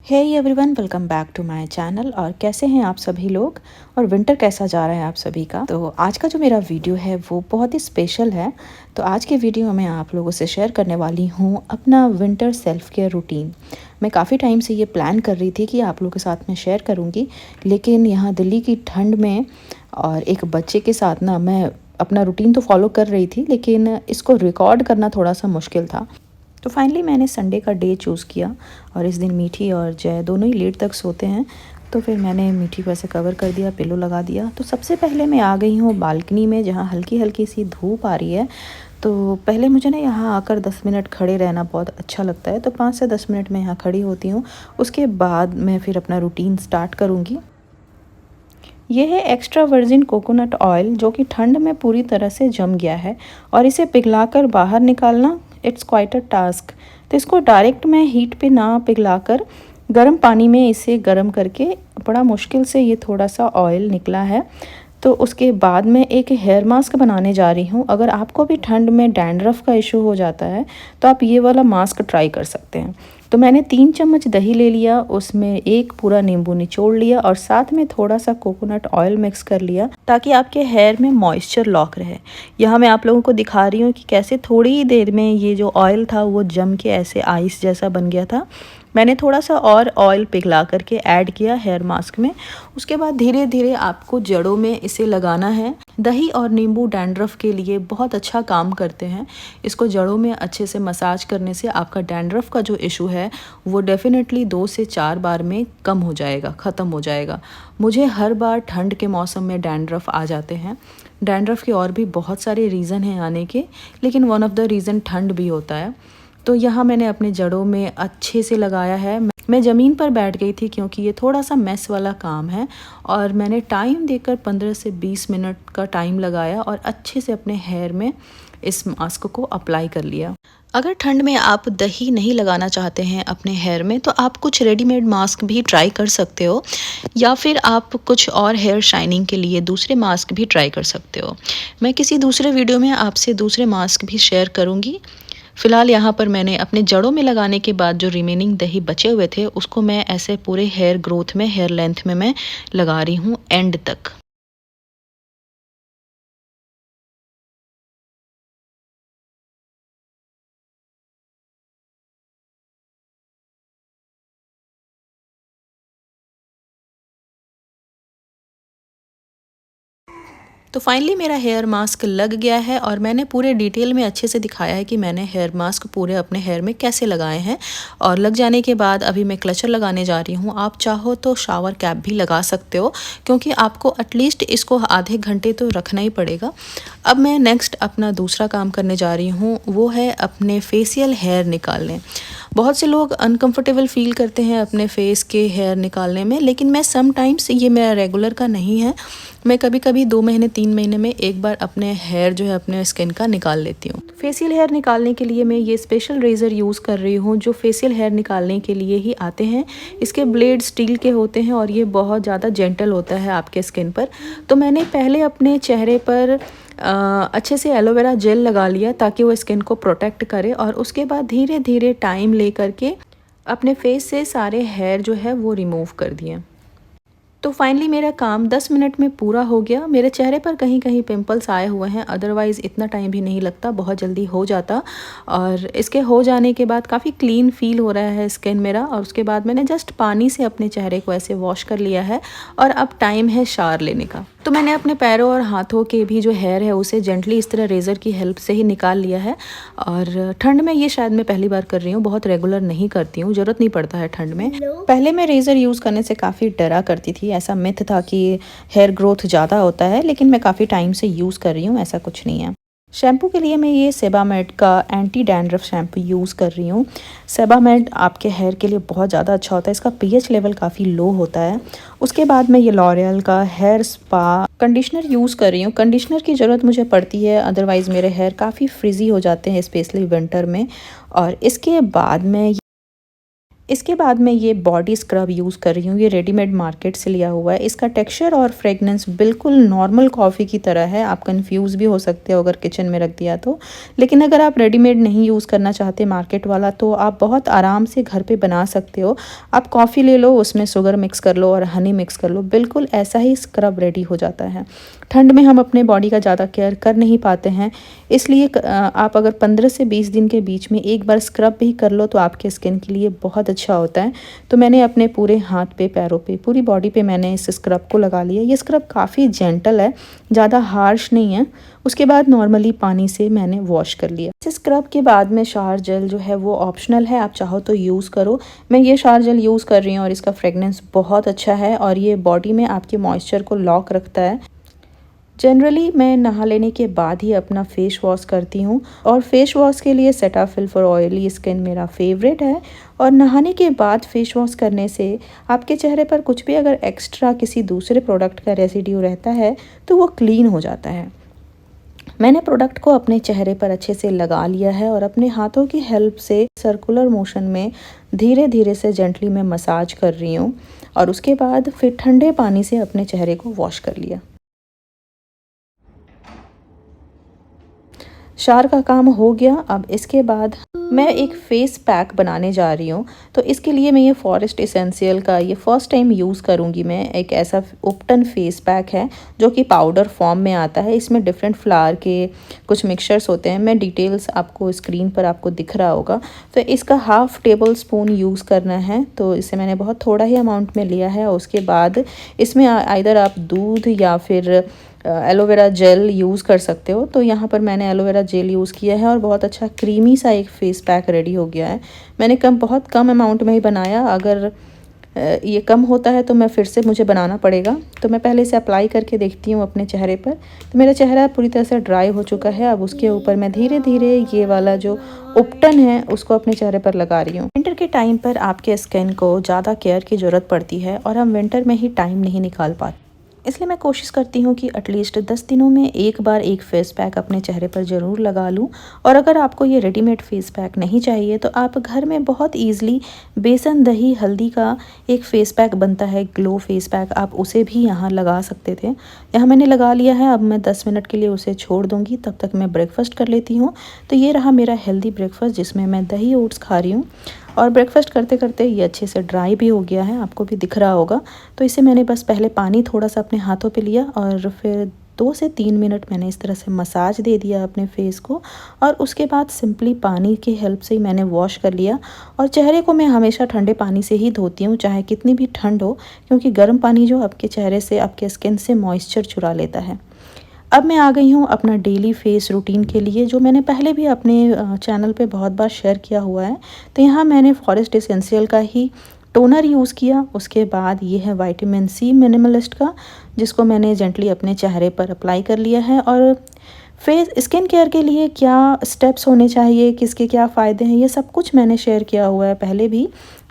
Hey everyone, welcome back to my channel. और कैसे हैं आप सभी लोग और विंटर कैसा जा रहा है आप सभी का। तो आज का जो मेरा वीडियो है वो बहुत ही स्पेशल है। तो आज के वीडियो में आप लोगों से शेयर करने वाली हूँ अपना विंटर सेल्फ केयर रूटीन। मैं काफ़ी टाइम से ये प्लान कर रही थी कि आप लोगों के साथ में शेयर करूँगी, लेकिन यहाँ दिल्ली की ठंड में और एक बच्चे के साथ ना मैं अपना रूटीन तो फॉलो कर रही थी, लेकिन इसको रिकॉर्ड करना थोड़ा सा मुश्किल था। तो फाइनली मैंने संडे का डे चूज़ किया और इस दिन मीठी और जय दोनों ही लेट तक सोते हैं। तो फिर मैंने मीठी को ऐसे कवर कर दिया, पिलो लगा दिया। तो सबसे पहले मैं आ गई हूँ बालकनी में, जहाँ हल्की हल्की सी धूप आ रही है। तो पहले मुझे ना यहाँ आकर 10 मिनट खड़े रहना बहुत अच्छा लगता है, तो 5 से 10 मिनट मैं यहाँ खड़ी होती हूँ। उसके बाद मैं फिर अपना रूटीन स्टार्ट करूँगी। ये है एक्स्ट्रा वर्जिन कोकोनट ऑयल, जो कि ठंड में पूरी तरह से जम गया है और इसे पिघलाकर बाहर निकालना इट्स क्वाइट अ टास्क। तो इसको डायरेक्ट मैं हीट पे ना पिघलाकर गर्म पानी में इसे गर्म करके बड़ा मुश्किल से ये थोड़ा सा ऑयल निकला है। तो उसके बाद मैं एक हेयर मास्क बनाने जा रही हूँ। अगर आपको भी ठंड में डैंड्रफ का इशू हो जाता है तो आप ये वाला मास्क ट्राई कर सकते हैं। तो मैंने 3 चम्मच दही ले लिया, उसमें एक पूरा नींबू निचोड़ लिया और साथ में थोड़ा सा कोकोनट ऑयल मिक्स कर लिया, ताकि आपके हेयर में मॉइस्चर लॉक रहे। यहाँ मैं आप लोगों को दिखा रही हूँ कि कैसे थोड़ी ही देर में ये जो ऑयल था वो जम के ऐसे आइस जैसा बन गया था। मैंने थोड़ा सा और ऑयल पिघला करके ऐड किया हेयर मास्क में। उसके बाद धीरे धीरे आपको जड़ों में इसे लगाना है। दही और नींबू डैंड्रफ के लिए बहुत अच्छा काम करते हैं। इसको जड़ों में अच्छे से मसाज करने से आपका डैंड्रफ का जो इशू है वो डेफिनेटली 2 से 4 बार में कम हो जाएगा, ख़त्म हो जाएगा। मुझे हर बार ठंड के मौसम में डैंड्रफ आ जाते हैं। डैंड्रफ के और भी बहुत सारे रीज़न हैं आने के, लेकिन वन ऑफ द रीज़न ठंड भी होता है। तो यहाँ मैंने अपने जड़ों में अच्छे से लगाया है। मैं ज़मीन पर बैठ गई थी क्योंकि ये थोड़ा सा मेस वाला काम है, और मैंने टाइम देकर 15 से 20 मिनट का टाइम लगाया और अच्छे से अपने हेयर में इस मास्क को अप्लाई कर लिया। अगर ठंड में आप दही नहीं लगाना चाहते हैं अपने हेयर में, तो आप कुछ रेडीमेड मास्क भी ट्राई कर सकते हो, या फिर आप कुछ और हेयर शाइनिंग के लिए दूसरे मास्क भी ट्राई कर सकते हो। मैं किसी दूसरे वीडियो में आपसे दूसरे मास्क भी शेयर करूँगी। फ़िलहाल यहाँ पर मैंने अपने जड़ों में लगाने के बाद जो रिमेनिंग दही बचे हुए थे उसको मैं ऐसे पूरे हेयर ग्रोथ में, हेयर लेंथ में मैं लगा रही हूँ एंड तक। तो फाइनली मेरा हेयर मास्क लग गया है और मैंने पूरे डिटेल में अच्छे से दिखाया है कि मैंने हेयर मास्क पूरे अपने हेयर में कैसे लगाए हैं। और लग जाने के बाद अभी मैं क्लचर लगाने जा रही हूँ। आप चाहो तो शावर कैप भी लगा सकते हो, क्योंकि आपको एटलीस्ट इसको आधे घंटे तो रखना ही पड़ेगा। अब मैं नेक्स्ट अपना दूसरा काम करने जा रही हूँ, वो है अपने फेशियल हेयर निकालने। बहुत से लोग अनकंफर्टेबल फील करते हैं अपने फेस के हेयर निकालने में, लेकिन मैं समटाइम्स, ये मेरा रेगुलर का नहीं है, मैं कभी कभी 2 महीने 3 महीने में एक बार अपने हेयर जो है अपने स्किन का निकाल लेती हूँ। फेशियल हेयर निकालने के लिए मैं ये स्पेशल रेज़र यूज़ कर रही हूँ, जो फेशियल हेयर निकालने के लिए ही आते हैं। इसके ब्लेड स्टील के होते हैं और ये बहुत ज़्यादा जेंटल होता है आपके स्किन पर। तो मैंने पहले अपने चेहरे पर अच्छे से एलोवेरा जेल लगा लिया, ताकि वो स्किन को प्रोटेक्ट करे, और उसके बाद धीरे धीरे टाइम ले करके अपने फेस से सारे हेयर जो है वो रिमूव कर दिए। तो फाइनली मेरा काम 10 मिनट में पूरा हो गया। मेरे चेहरे पर कहीं कहीं पिंपल्स आए हुए हैं, अदरवाइज़ इतना टाइम भी नहीं लगता, बहुत जल्दी हो जाता। और इसके हो जाने के बाद काफ़ी क्लीन फील हो रहा है स्किन मेरा। और उसके बाद मैंने जस्ट पानी से अपने चेहरे को ऐसे वॉश कर लिया है और अब टाइम है शावर लेने का। तो मैंने अपने पैरों और हाथों के भी जो हेयर है उसे जेंटली इस तरह रेज़र की हेल्प से ही निकाल लिया है। और ठंड में ये शायद मैं पहली बार कर रही हूँ, बहुत रेगुलर नहीं करती हूँ, ज़रूरत नहीं पड़ता है ठंड में। पहले मैं रेज़र यूज़ करने से काफ़ी डरा करती थी, ऐसा मिथ था कि हेयर ग्रोथ ज़्यादा होता है, लेकिन मैं काफ़ी टाइम से यूज़ कर रही हूँ, ऐसा कुछ नहीं है। शैम्पू के लिए मैं ये सेबामेड का एंटी डैंड्रफ शैम्पू यूज़ कर रही हूँ। सेबामेड आपके हेयर के लिए बहुत ज़्यादा अच्छा होता है, इसका पीएच लेवल काफ़ी लो होता है। उसके बाद मैं ये लॉरियल का हेयर स्पा कंडीशनर यूज़ कर रही हूँ। कंडीशनर की ज़रूरत मुझे पड़ती है, अदरवाइज़ मेरे हेयर काफ़ी फ्रिजी हो जाते हैं, स्पेशली विंटर में। और इसके बाद मैं इसके बाद मैं ये बॉडी स्क्रब यूज़ कर रही हूँ। ये रेडीमेड मार्केट से लिया हुआ है। इसका टेक्सचर और फ्रेगनेंस बिल्कुल नॉर्मल कॉफ़ी की तरह है। आप कंफ्यूज भी हो सकते हो अगर किचन में रख दिया तो। लेकिन अगर आप रेडीमेड नहीं यूज़ करना चाहते मार्केट वाला, तो आप बहुत आराम से घर पे बना सकते हो। आप कॉफ़ी ले लो, उसमें शुगर मिक्स कर लो और हनी मिक्स कर लो, बिल्कुल ऐसा ही स्क्रब रेडी हो जाता है। ठंड में हम अपने बॉडी का ज़्यादा केयर कर नहीं पाते हैं, इसलिए आप अगर 15 से 20 दिन के बीच में एक बार स्क्रब भी कर लो तो आपके स्किन के लिए बहुत अच्छा होता है। तो मैंने अपने पूरे हाथ पे, पैरों पे, पूरी बॉडी पे मैंने इस स्क्रब को लगा लिया। ये स्क्रब काफ़ी जेंटल है, ज़्यादा हार्श नहीं है। उसके बाद नॉर्मली पानी से मैंने वॉश कर लिया। इस स्क्रब के बाद में शावर जेल जो है वो ऑप्शनल है, आप चाहो तो यूज़ करो। मैं ये शावर जेल यूज़ कर रही हूँ और इसका फ्रेगनेंस बहुत अच्छा है और ये बॉडी में आपके मॉइस्चर को लॉक रखता है। जनरली मैं नहा लेने के बाद ही अपना फेस वॉश करती हूँ और फेस वॉश के लिए सेटाफिल फॉर ऑयली स्किन मेरा फेवरेट है। और नहाने के बाद फेस वॉश करने से आपके चेहरे पर कुछ भी अगर एक्स्ट्रा किसी दूसरे प्रोडक्ट का रेसिड्यू रहता है तो वो क्लीन हो जाता है। मैंने प्रोडक्ट को अपने चेहरे पर अच्छे से लगा लिया है और अपने हाथों की हेल्प से सर्कुलर मोशन में धीरे धीरे से जेंटली मैं मसाज कर रही हूँ और उसके बाद फिर ठंडे पानी से अपने चेहरे को वॉश कर लिया। शावर का काम हो गया। अब इसके बाद मैं एक फ़ेस पैक बनाने जा रही हूँ। तो इसके लिए मैं ये फॉरेस्ट एसेंशियल का ये फ़र्स्ट टाइम यूज़ करूँगी। मैं एक ऐसा उपटन फ़ेस पैक है जो कि पाउडर फॉर्म में आता है। इसमें डिफरेंट फ्लावर के कुछ मिक्सचर्स होते हैं। मैं डिटेल्स आपको स्क्रीन पर आपको दिख रहा होगा। तो इसका हाफ़ टेबल स्पून यूज़ करना है। तो इसे मैंने बहुत थोड़ा ही अमाउंट में लिया है। उसके बाद इसमें आइदर आप दूध या फिर एलोवेरा जेल यूज़ कर सकते हो। तो यहाँ पर मैंने एलोवेरा जेल यूज़ किया है और बहुत अच्छा क्रीमी सा एक फ़ेस पैक रेडी हो गया है। मैंने बहुत कम अमाउंट में ही बनाया। अगर ये कम होता है तो मैं फिर से मुझे बनाना पड़ेगा। तो मैं पहले इसे अप्लाई करके देखती हूँ अपने चेहरे पर। तो मेरा चेहरा पूरी तरह से ड्राई हो चुका है। अब उसके ऊपर मैं धीरे धीरे ये वाला जो उपटन है उसको अपने चेहरे पर लगा रही हूँ। विंटर के टाइम पर आपके स्किन को ज़्यादा केयर की ज़रूरत पड़ती है और हम विंटर में ही टाइम नहीं निकाल पाते, इसलिए मैं कोशिश करती हूँ कि एटलीस्ट 10 दिनों में एक बार एक फ़ेस पैक अपने चेहरे पर ज़रूर लगा लूँ। और अगर आपको ये रेडीमेड फ़ेस पैक नहीं चाहिए तो आप घर में बहुत ईज़िली बेसन, दही, हल्दी का एक फ़ेस पैक बनता है, ग्लो फ़ेस पैक, आप उसे भी यहाँ लगा सकते थे। यहाँ मैंने लगा लिया है। अब मैं 10 मिनट के लिए उसे छोड़ दूँगी, तब तक मैं ब्रेकफ़ास्ट कर लेती हूँ। तो ये रहा मेरा हेल्दी ब्रेकफ़ास्ट जिसमें मैं दही ओट्स खा रही हूँ। और ब्रेकफ़ास्ट करते करते ये अच्छे से ड्राई भी हो गया है, आपको भी दिख रहा होगा। तो इसे मैंने बस पहले पानी थोड़ा सा अपने हाथों पे लिया और फिर 2 से 3 मिनट मैंने इस तरह से मसाज दे दिया अपने फेस को और उसके बाद सिंपली पानी की हेल्प से ही मैंने वॉश कर लिया। और चेहरे को मैं हमेशा ठंडे पानी से ही धोती हूँ, चाहे कितनी भी ठंड हो, क्योंकि गर्म पानी जो आपके चेहरे से, आपके स्किन से मॉइस्चर चुरा लेता है। अब मैं आ गई हूँ अपना डेली फेस रूटीन के लिए, जो मैंने पहले भी अपने चैनल पे बहुत बार शेयर किया हुआ है। तो यहाँ मैंने फॉरेस्ट एसेंशियल का ही टोनर यूज़ किया। उसके बाद ये है विटामिन सी मिनिमलिस्ट का, जिसको मैंने जेंटली अपने चेहरे पर अप्लाई कर लिया है। और फेस स्किन केयर के लिए क्या स्टेप्स होने चाहिए, किसके क्या फ़ायदे हैं, ये सब कुछ मैंने शेयर किया हुआ है पहले भी।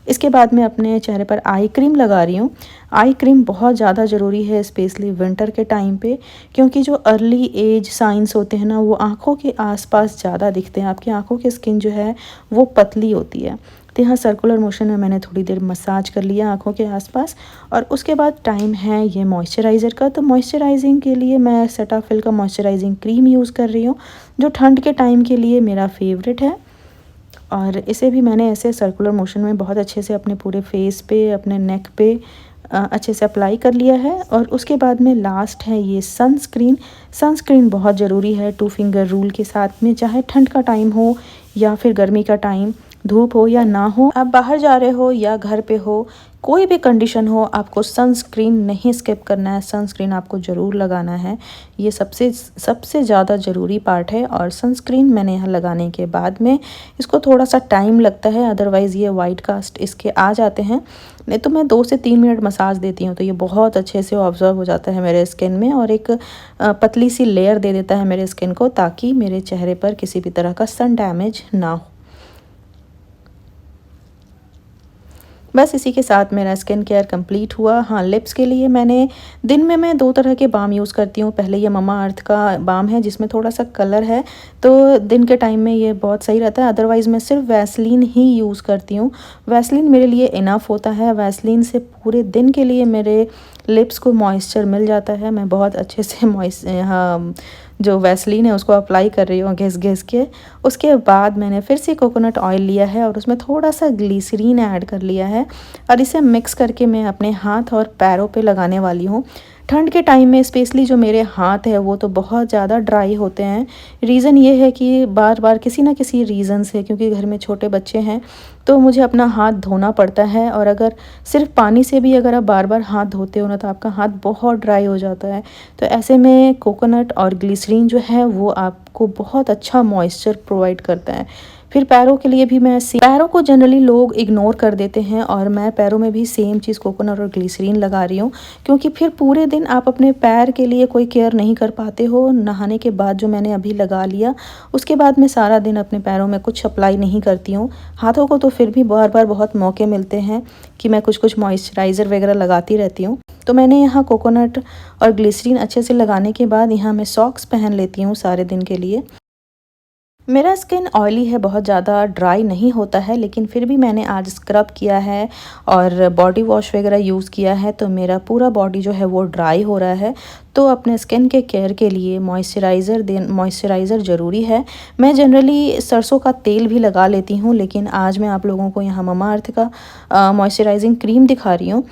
इसके बाद मैं अपने चेहरे पर आई क्रीम लगा रही हूँ। आई क्रीम बहुत ज़्यादा ज़रूरी है स्पेशली विंटर के टाइम पे, क्योंकि जो अर्ली एज साइंस होते हैं ना, वो आँखों के आसपास ज़्यादा दिखते हैं। आपकी आँखों की स्किन जो है वो पतली होती है। तो यहाँ सर्कुलर मोशन में मैंने थोड़ी देर मसाज कर लिया आँखों के आसपास। और उसके बाद टाइम है ये मॉइस्चराइज़र का। तो मॉइस्चराइजिंग के लिए मैं सेटाफिल का मॉइस्चराइजिंग क्रीम यूज़ कर रही हूँ, जो ठंड के टाइम के लिए मेरा फेवरेट है। और इसे भी मैंने ऐसे सर्कुलर मोशन में बहुत अच्छे से अपने पूरे फेस पे, अपने नेक पे अच्छे से अप्लाई कर लिया है। और उसके बाद में लास्ट है ये सनस्क्रीन। सनस्क्रीन बहुत ज़रूरी है 2 फिंगर रूल के साथ में, चाहे ठंड का टाइम हो या फिर गर्मी का टाइम, धूप हो या ना हो, आप बाहर जा रहे हो या घर पे हो, कोई भी कंडीशन हो, आपको सनस्क्रीन नहीं स्किप करना है। सनस्क्रीन आपको ज़रूर लगाना है, ये सबसे सबसे ज़्यादा ज़रूरी पार्ट है। और सनस्क्रीन मैंने यहाँ लगाने के बाद में इसको थोड़ा सा टाइम लगता है, अदरवाइज़ ये वाइट कास्ट इसके आ जाते हैं। नहीं तो मैं 2 से 3 मिनट मसाज देती हूँ तो ये बहुत अच्छे से ऑब्जर्व हो जाता है मेरे स्किन में और एक पतली सी लेयर दे देता है मेरे स्किन को, ताकि मेरे चेहरे पर किसी भी तरह का सन डैमेज ना हो। बस इसी के साथ मेरा स्किन केयर कंप्लीट हुआ। हाँ, लिप्स के लिए मैंने दिन में मैं 2 तरह के बाम यूज़ करती हूँ। पहले ये मम्मा अर्थ का बाम है जिसमें थोड़ा-सा कलर है, तो दिन के टाइम में ये बहुत सही रहता है। अदरवाइज़ मैं सिर्फ वैसलीन ही यूज़ करती हूँ। वैसलीन मेरे लिए इनफ होता है। वैसलीन से पूरे दिन के लिए मेरे लिप्स को मॉइस्चर मिल जाता है। मैं बहुत अच्छे से हाँ, जो वैसलीन है उसको अप्लाई कर रही हूँ घिस-घिस के। उसके बाद मैंने फिर से कोकोनट ऑयल लिया है और उसमें थोड़ा-सा ग्लिसरीन ऐड कर लिया है और इसे मिक्स करके मैं अपने हाथ और पैरों पे लगाने वाली हूँ। ठंड के टाइम में स्पेशली जो मेरे हाथ है वो तो बहुत ज़्यादा ड्राई होते हैं। रीज़न ये है कि बार-बार किसी न किसी रीज़न से, क्योंकि घर में छोटे बच्चे हैं, तो मुझे अपना हाथ धोना पड़ता है और अगर सिर्फ पानी से भी अगर आप बार-बार हाथ धोते हो ना तो आपका हाथ बहुत ड्राई हो जाता है। तो ऐसे में कोकोनट और ग्लिसरीन जो है वो आपको बहुत अच्छा मॉइस्चर प्रोवाइड करता है। फिर पैरों के लिए भी मैं पैरों को जनरली लोग इग्नोर कर देते हैं और मैं पैरों में भी सेम चीज़ कोकोनट और ग्लिसरीन लगा रही हूँ, क्योंकि फिर पूरे दिन आप अपने पैर के लिए कोई केयर नहीं कर पाते हो। नहाने के बाद जो मैंने अभी लगा लिया, उसके बाद मैं सारा दिन अपने पैरों में कुछ अप्लाई नहीं करती हूँ। हाथों को तो फिर भी बार-बार बहुत मौके मिलते हैं कि मैं कुछ-कुछ मॉइस्चराइज़र वगैरह लगाती रहती हूँ। तो मैंने यहाँ कोकोनट और ग्लिसरीन अच्छे से लगाने के बाद यहाँ मैं सॉक्स पहन लेती हूँ सारे दिन के लिए। मेरा स्किन ऑयली है, बहुत ज़्यादा ड्राई नहीं होता है, लेकिन फिर भी मैंने आज स्क्रब किया है और बॉडी वॉश वगैरह यूज़ किया है, तो मेरा पूरा बॉडी जो है वो ड्राई हो रहा है। तो अपने स्किन के केयर के लिए मॉइस्चराइज़र ज़रूरी है। मैं जनरली सरसों का तेल भी लगा लेती हूँ, लेकिन आज मैं आप लोगों को यहाँ ममा अर्थ का मॉइस्चराइजिंग क्रीम दिखा रही हूँ।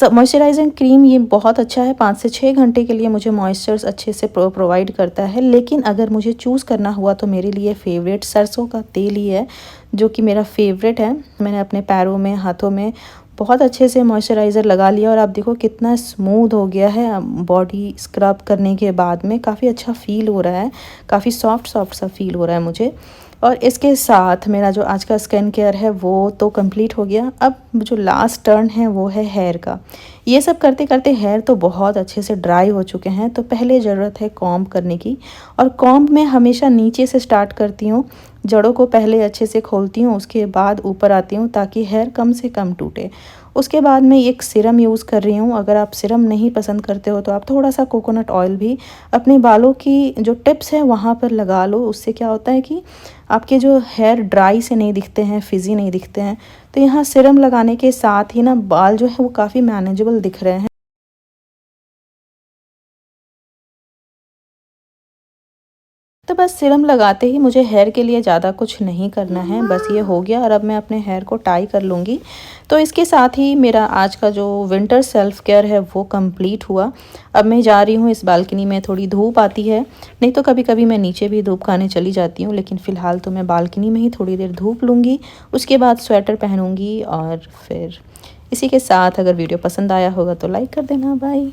मॉइस्चराइजिंग क्रीम ये बहुत अच्छा है, 5 से 6 घंटे के लिए मुझे मॉइस्चर्स अच्छे से प्रोवाइड करता है। लेकिन अगर मुझे चूज़ करना हुआ तो मेरे लिए फ़ेवरेट सरसों का तेल ही है, जो कि मेरा फ़ेवरेट है। मैंने अपने पैरों में, हाथों में बहुत अच्छे से मॉइस्चराइज़र लगा लिया और आप देखो कितना स्मूथ हो गया है। बॉडी स्क्रब करने के बाद में काफ़ी अच्छा फ़ील हो रहा है, काफ़ी सॉफ्ट सा फ़ील हो रहा है मुझे। और इसके साथ मेरा जो आज का स्किन केयर है वो तो कंप्लीट हो गया। अब जो लास्ट टर्न है वो है हेयर का। ये सब करते करते हेयर तो बहुत अच्छे से ड्राई हो चुके हैं, तो पहले ज़रूरत है कॉम्ब करने की। और कॉम्ब मैं हमेशा नीचे से स्टार्ट करती हूँ, जड़ों को पहले अच्छे से खोलती हूँ, उसके बाद ऊपर आती हूँ ताकि हेयर कम से कम टूटे। उसके बाद मैं एक सीरम यूज़ कर रही हूँ। अगर आप सीरम नहीं पसंद करते हो तो आप थोड़ा सा कोकोनट ऑयल भी अपने बालों की जो टिप्स है वहाँ पर लगा लो। उससे क्या होता है कि आपके जो हेयर ड्राई से नहीं दिखते हैं, फिज़ी नहीं दिखते हैं। तो यहाँ सीरम लगाने के साथ ही ना बाल जो है वो काफ़ी मैनेजेबल दिख रहे हैं। तो बस सीरम लगाते ही मुझे हेयर के लिए ज़्यादा कुछ नहीं करना है, बस ये हो गया और अब मैं अपने हेयर को टाई कर लूँगी। तो इसके साथ ही मेरा आज का जो विंटर सेल्फ केयर है वो कंप्लीट हुआ। अब मैं जा रही हूँ, इस बालकनी में थोड़ी धूप आती है, नहीं तो कभी-कभी मैं नीचे भी धूप खाने चली जाती हूँ, लेकिन फ़िलहाल तो मैं बालकनी में ही थोड़ी देर धूप लूँगी। उसके बाद स्वेटर पहनूँगी और फिर इसी के साथ अगर वीडियो पसंद आया होगा तो लाइक कर देना। बाय।